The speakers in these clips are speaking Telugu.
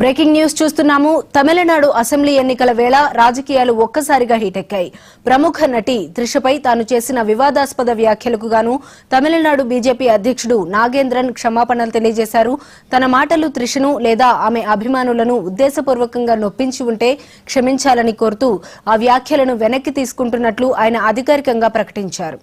బ్రేకింగ్ న్యూస్ చూస్తున్నాము. తమిళనాడు అసెంబ్లీ ఎన్నికల వేళ రాజకీయాలు ఒక్కసారిగా హీటెక్కాయి. ప్రముఖ నటి త్రిషపై తాను చేసిన వివాదాస్పద వ్యాఖ్యలకు గాను తమిళనాడు బీజేపీ అధ్యక్షుడు నాగేంద్రన్ క్షమాపణలు తెలియజేశారు. తన మాటలు త్రిషను లేదా ఆమె అభిమానులను ఉద్దేశపూర్వకంగా నొప్పించి ఉంటే క్షమించాలని కోరుతూ ఆ వ్యాఖ్యలను వెనక్కి తీసుకుంటున్నట్లు ఆయన అధికారికంగా ప్రకటించారు.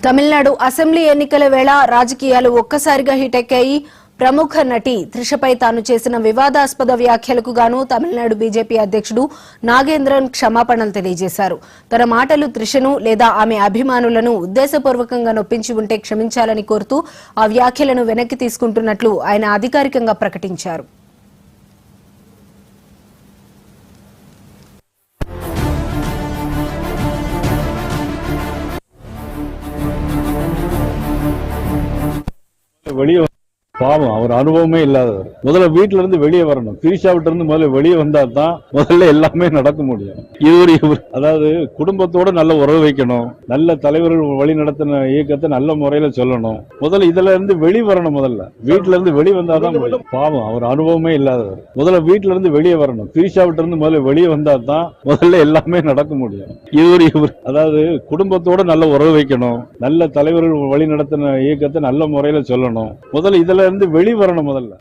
తమిళనాడు అసెంబ్లీ ఎన్నికల వేళ రాజకీయాలు ఒక్కసారిగా హీటెక్కాయి. ప్రముఖ నటి త్రిషపై తాను చేసిన వివాదాస్పద వ్యాఖ్యలకు గాను తమిళనాడు బీజేపీ అధ్యక్షుడు నాగేంద్రన్ క్షమాపణలు తెలియజేశారు. తన మాటలు త్రిషను లేదా ఆమె అభిమానులను ఉద్దేశపూర్వకంగా నొప్పించి ఉంటే క్షమించాలని కోరుతూ ఆ వ్యాఖ్యలను వెనక్కి తీసుకుంటున్నట్లు ఆయన అధికారికంగా ప్రకటించారు. வெளியே பாவம், அவர் அனுபவமே இல்லாதவர். முதல்ல வீட்டுல இருந்து வெளியே வரணும். திரிஷா விட்டு இருந்து முதல்ல வெளியே வந்தா தான் முதல்ல எல்லாமே நடக்க முடியும். அதாவது குடும்பத்தோட நல்ல உறவு வைக்கணும், நல்ல தலைவர்கள் வழி நடத்தின இயக்கத்தை நல்ல முறையில சொல்லணும். முதல்ல இதுல இருந்து வெளியே வரணும். முதல்ல வீட்டுல இருந்து வெளியே வந்தாதான் பாவம், அவர் அனுபவமே இல்லாதவர். முதல்ல வீட்டுல இருந்து வெளியே வரணும். திரிஷா விட்டு இருந்து முதல்ல வெளியே வந்தா தான் முதல்ல எல்லாமே நடக்க முடியும். அதாவது குடும்பத்தோட நல்ல உறவு வைக்கணும், நல்ல தலைவர்கள் வழி நடத்தின இயக்கத்தை நல்ல முறையில சொல்லணும். முதல்ல இதுல இருந்து வெளியே வரணும். முதல்ல